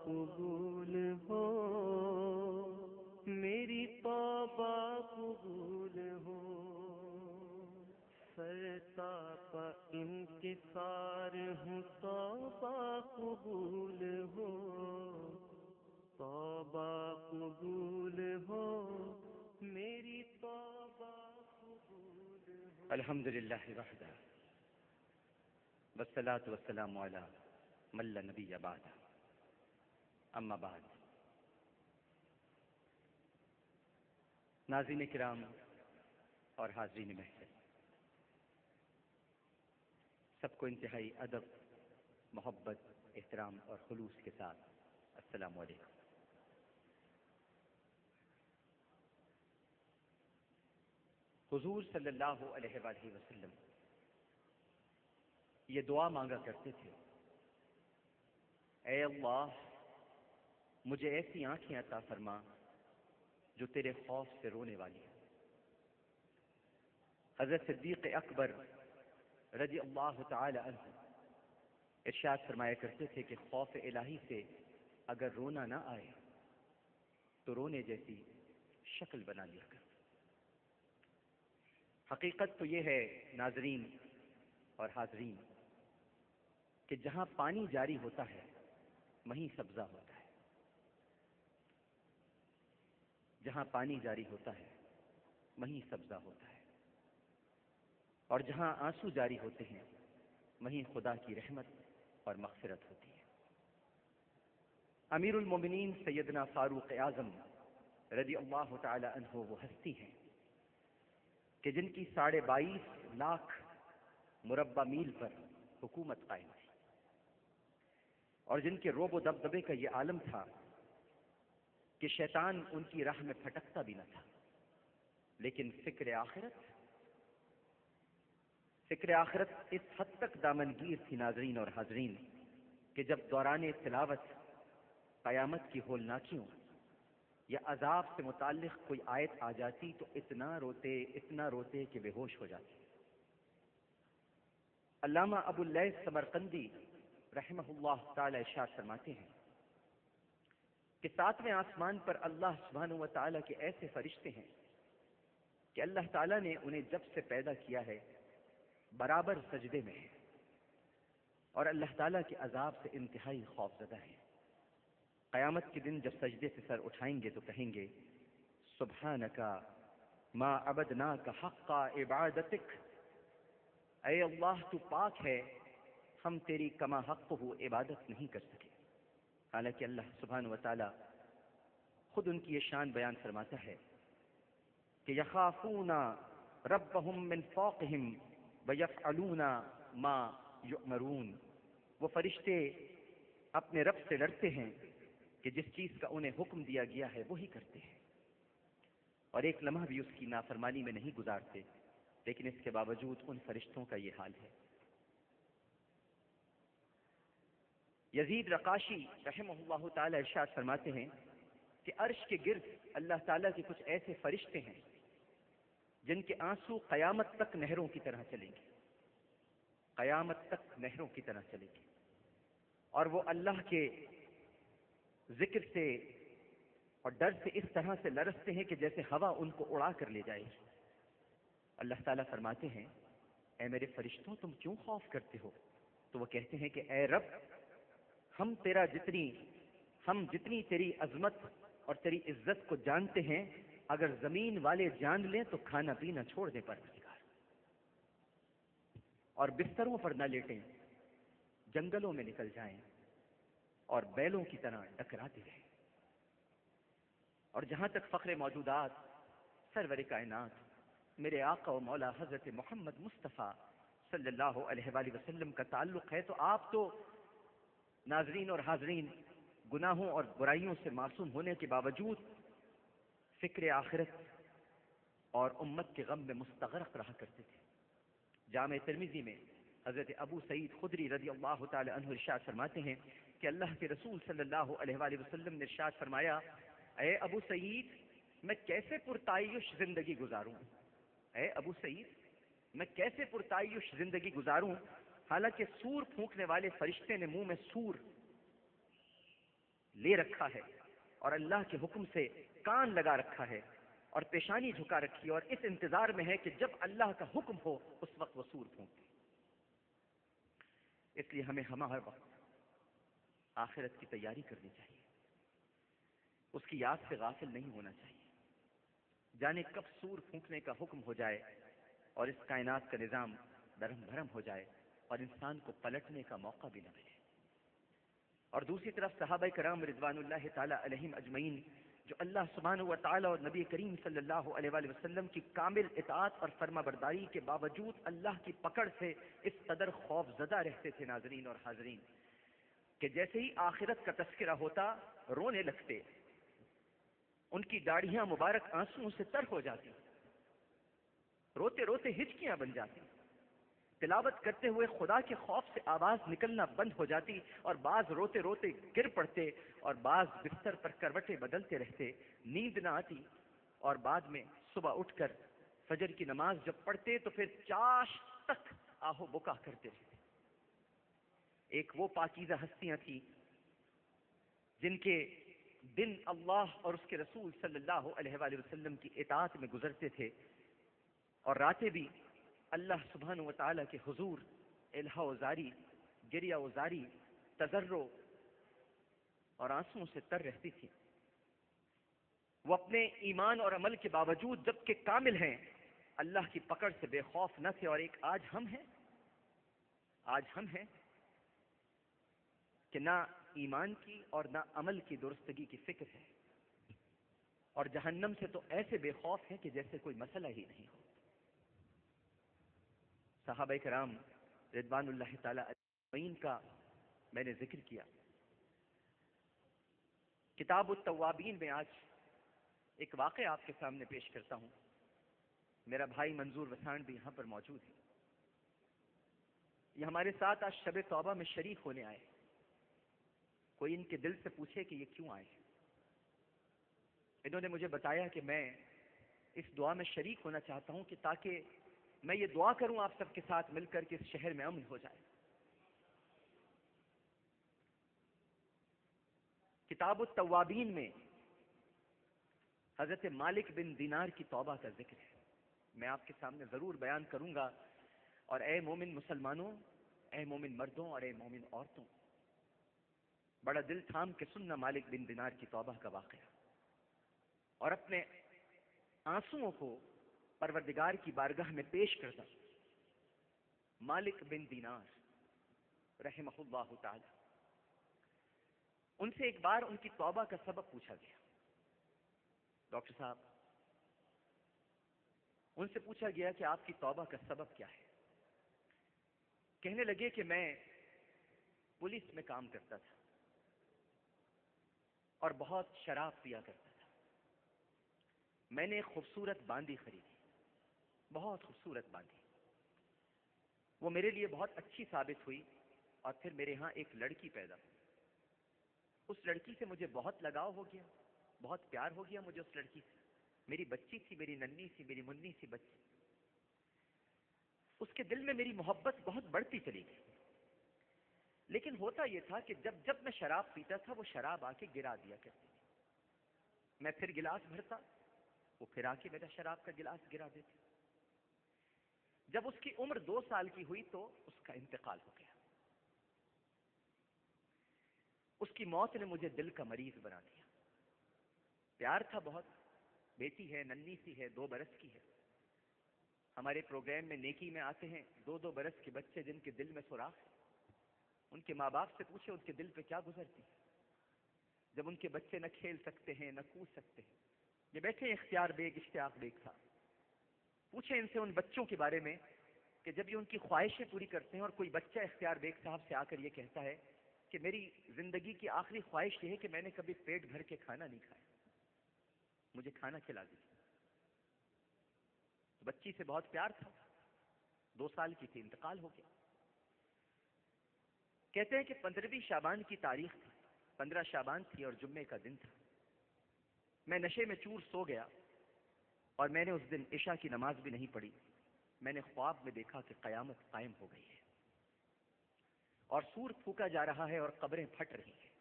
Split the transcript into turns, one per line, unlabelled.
قبول ہو، میری توبہ قبول ہو، سرتاپ انکسار ہوں، توبہ قبول ہو، توبہ قبول ہو، میری توبہ قبول ہو۔
الحمد للہ وحدہ والصلاة والسلام علی من لا نبی بعدہ، اما بعد۔ ناظرین کرام اور حاضرین محفل، سب کو انتہائی ادب، محبت، احترام اور خلوص کے ساتھ السلام علیکم۔ حضور صلی اللہ علیہ وآلہ وسلم یہ دعا مانگا کرتے تھے، اے اللہ مجھے ایسی آنکھیں عطا فرما جو تیرے خوف سے رونے والی ہیں۔ حضرت صدیق اکبر رضی اللہ تعالی عنہ ارشاد فرمایا کرتے تھے کہ خوف الہی سے اگر رونا نہ آئے تو رونے جیسی شکل بنا لیا کر۔ حقیقت تو یہ ہے ناظرین اور حاضرین کہ جہاں پانی جاری ہوتا ہے وہیں سبزہ ہوتا ہے، جہاں پانی جاری ہوتا ہے وہیں سبزہ ہوتا ہے، اور جہاں آنسو جاری ہوتے ہیں وہیں خدا کی رحمت اور مغفرت ہوتی ہے۔ امیر المومنین سیدنا فاروق اعظم رضی اللہ تعالی عنہ وہ ہستی ہیں کہ جن کی 22.5 لاکھ مربع میل پر حکومت قائم تھی، اور جن کے روب و دبدبے کا یہ عالم تھا کہ شیطان ان کی راہ میں پھٹکتا بھی نہ تھا، لیکن فکر آخرت اس حد تک دامنگیر تھی ناظرین اور حاضرین کہ جب دوران تلاوت قیامت کی ہولناکیوں یا عذاب سے متعلق کوئی آیت آ جاتی تو اتنا روتے کہ بے ہوش ہو جاتے۔ علامہ ابو اللیث سمرقندی رحمہ اللہ تعالی ارشاد فرماتے ہیں کہ 7ویں آسمان پر اللہ سبحانہ و تعالیٰ کے ایسے فرشتے ہیں کہ اللہ تعالیٰ نے انہیں جب سے پیدا کیا ہے برابر سجدے میں ہیں، اور اللہ تعالیٰ کے عذاب سے انتہائی خوف زدہ ہیں۔ قیامت کے دن جب سجدے سے سر اٹھائیں گے تو کہیں گے سبحانک ما عبدناک حق عبادتک، اے اللہ تو پاک ہے، ہم تیری کما حق ہو عبادت نہیں کر سکے۔ حالانکہ اللہ سبحانہ و تعالی خود ان کی یہ شان بیان فرماتا ہے کہ یخافون ربهم من فوقهم ویفعلون ما یؤمرون، وہ فرشتے اپنے رب سے ڈرتے ہیں کہ جس چیز کا انہیں حکم دیا گیا ہے وہی کرتے ہیں، اور ایک لمحہ بھی اس کی نافرمانی میں نہیں گزارتے، لیکن اس کے باوجود ان فرشتوں کا یہ حال ہے۔ یزید رقاشی رحمہ اللہ تعالی ارشاد فرماتے ہیں کہ عرش کے گرد اللہ تعالیٰ کے کچھ ایسے فرشتے ہیں جن کے آنسو قیامت تک نہروں کی طرح چلیں گے، قیامت تک نہروں کی طرح چلیں گے، اور وہ اللہ کے ذکر سے اور ڈر سے اس طرح سے لرزتے ہیں کہ جیسے ہوا ان کو اڑا کر لے جائے گی۔ اللہ تعالیٰ فرماتے ہیں اے میرے فرشتوں تم کیوں خوف کرتے ہو؟ تو وہ کہتے ہیں کہ اے رب ہم جتنی تیری عظمت اور تیری عزت کو جانتے ہیں، اگر زمین والے جان لیں تو کھانا پینا چھوڑ دیں پروردگار، اور بستروں پر نہ لیٹیں، جنگلوں میں نکل جائیں اور بیلوں کی طرح ٹکراتے رہیں۔ اور جہاں تک فخر موجودات سرور کائنات میرے آقا و مولا حضرت محمد مصطفیٰ صلی اللہ علیہ وآلہ وسلم کا تعلق ہے تو آپ تو ناظرین اور حاضرین گناہوں اور برائیوں سے معصوم ہونے کے باوجود فکر آخرت اور امت کے غم میں مستغرق رہا کرتے تھے۔ جامع ترمذی میں حضرت ابو سعید خدری رضی اللہ تعالی عنہ ارشاد فرماتے ہیں کہ اللہ کے رسول صلی اللہ علیہ وآلہ وسلم نے ارشاد فرمایا اے ابو سعید میں کیسے پرتعیش زندگی گزاروں، اے ابو سعید میں کیسے پرتعیش زندگی گزاروں، حالانکہ سور پھونکنے والے فرشتے نے منہ میں سور لے رکھا ہے اور اللہ کے حکم سے کان لگا رکھا ہے اور پیشانی جھکا رکھی ہے اور اس انتظار میں ہے کہ جب اللہ کا حکم ہو اس وقت وہ سور پھونکے. اس لیے ہمیں ہر وقت آخرت کی تیاری کرنی چاہیے، اس کی یاد سے غافل نہیں ہونا چاہیے. جانے کب سور پھونکنے کا حکم ہو جائے اور اس کائنات کا نظام درہم بھرم ہو جائے اور انسان کو پلٹنے کا موقع بھی نہ ملے. اور دوسری طرف صحابہ کرام رضوان اللہ تعالی علیہم اجمعین جو اللہ سبحانہ و تعالی اور نبی کریم صلی اللہ علیہ وآلہ وسلم کی کامل اطاعت اور فرما برداری کے باوجود اللہ کی پکڑ سے اس قدر خوف زدہ رہتے تھے ناظرین اور حاضرین کہ جیسے ہی آخرت کا تذکرہ ہوتا رونے لگتے، ان کی داڑھیاں مبارک آنسوؤں سے تر ہو جاتی، روتے روتے ہچکیاں بن جاتی، تلاوت کرتے ہوئے خدا کے خوف سے آواز نکلنا بند ہو جاتی، اور بعض روتے روتے گر پڑتے اور بعض بستر پر کروٹیں بدلتے رہتے، نیند نہ آتی، اور بعد میں صبح اٹھ کر فجر کی نماز جب پڑھتے تو پھر چاش تک آہو بکا کرتے رہتے. ایک وہ پاکیزہ ہستیاں تھیں جن کے دن اللہ اور اس کے رسول صلی اللہ علیہ وآلہ وسلم کی اطاعت میں گزرتے تھے اور راتیں بھی اللہ سبحانہ و تعالیٰ کے حضور الہا وزاری، گریہ وزاری، تضرع اور آنسوؤں سے تر رہتی تھی. وہ اپنے ایمان اور عمل کے باوجود جبکہ کامل ہیں اللہ کی پکڑ سے بے خوف نہ تھے. اور ایک آج ہم ہیں کہ نہ ایمان کی اور نہ عمل کی درستگی کی فکر ہے، اور جہنم سے تو ایسے بے خوف ہیں کہ جیسے کوئی مسئلہ ہی نہیں ہو. صحابہ کرام رضوان اللہ تعالی اجمعین کا میں نے ذکر کیا. کتاب التوابین میں آج ایک واقعہ آپ کے سامنے پیش کرتا ہوں. میرا بھائی منظور وسان بھی یہاں پر موجود ہے. یہ ہمارے ساتھ آج شب توبہ میں شریک ہونے آئے. کوئی ان کے دل سے پوچھے کہ یہ کیوں آئے. انہوں نے مجھے بتایا کہ میں اس دعا میں شریک ہونا چاہتا ہوں کہ تاکہ میں یہ دعا کروں آپ سب کے ساتھ مل کر کے اس شہر میں امن ہو جائے. کتاب التوابین میں حضرت مالک بن دینار کی توبہ کا ذکر ہے. میں آپ کے سامنے ضرور بیان کروں گا. اور اے مومن مسلمانوں، اے مومن مردوں اور اے مومن عورتوں، بڑا دل تھام کے سننا مالک بن دینار کی توبہ کا واقعہ، اور اپنے آنسوؤں کو پروردگار کی بارگاہ میں پیش کرتا. مالک بن دینار رحمہ اللہ تعالی، ان سے ایک بار ان کی توبہ کا سبب پوچھا گیا. ڈاکٹر صاحب، ان سے پوچھا گیا کہ آپ کی توبہ کا سبب کیا ہے؟ کہنے لگے کہ میں پولیس میں کام کرتا تھا اور بہت شراب پیا کرتا تھا. میں نے ایک خوبصورت باندی خریدی، بہت خوبصورت باندی. وہ میرے لیے بہت اچھی ثابت ہوئی، اور پھر میرے ہاں ایک لڑکی پیدا ہوئی. اس لڑکی سے مجھے بہت لگاؤ ہو گیا، بہت پیار ہو گیا مجھے اس لڑکی سے. میری بچی تھی، میری ننھی سی، میری منی سی بچی. اس کے دل میں میری محبت بہت بڑھتی چلی گئی. لیکن ہوتا یہ تھا کہ جب میں شراب پیتا تھا وہ شراب آ کے گرا دیا کرتی تھی. میں پھر گلاس بھرتا، وہ پھر آ کے میرا شراب کا گلاس گرا دیتی. جب اس کی عمر 2 سال کی ہوئی تو اس کا انتقال ہو گیا. اس کی موت نے مجھے دل کا مریض بنا دیا. پیار تھا بہت، بیٹی ہے، ننھی سی ہے، 2 برس کی ہے. ہمارے پروگرام میں نیکی میں آتے ہیں 2 برس کے بچے جن کے دل میں سوراخ ہے. ان کے ماں باپ سے پوچھے ان کے دل پہ کیا گزرتی ہے جب ان کے بچے نہ کھیل سکتے ہیں نہ کود سکتے ہیں. یہ بیٹھے اختیار بیگ اشتیاق بیگ صاحب، پوچھیں ان سے ان بچوں کے بارے میں کہ جب یہ ان کی خواہشیں پوری کرتے ہیں. اور کوئی بچہ اختیار بیگ صاحب سے آ کر یہ کہتا ہے کہ میری زندگی کی آخری خواہش یہ ہے کہ میں نے کبھی پیٹ بھر کے کھانا نہیں کھایا، مجھے کھانا کھلا دیجیے. بچی سے بہت پیار تھا، 2 سال کی تھی، انتقال ہو گیا. کہتے ہیں کہ 15ویں شعبان کی تاریخ تھی، 15 شعبان تھی اور جمعے کا دن تھا. میں نشے میں چور سو گیا اور میں نے اس دن عشاء کی نماز بھی نہیں پڑھی. میں نے خواب میں دیکھا کہ قیامت قائم ہو گئی ہے اور سور پھونکا جا رہا ہے اور قبریں پھٹ رہی ہیں.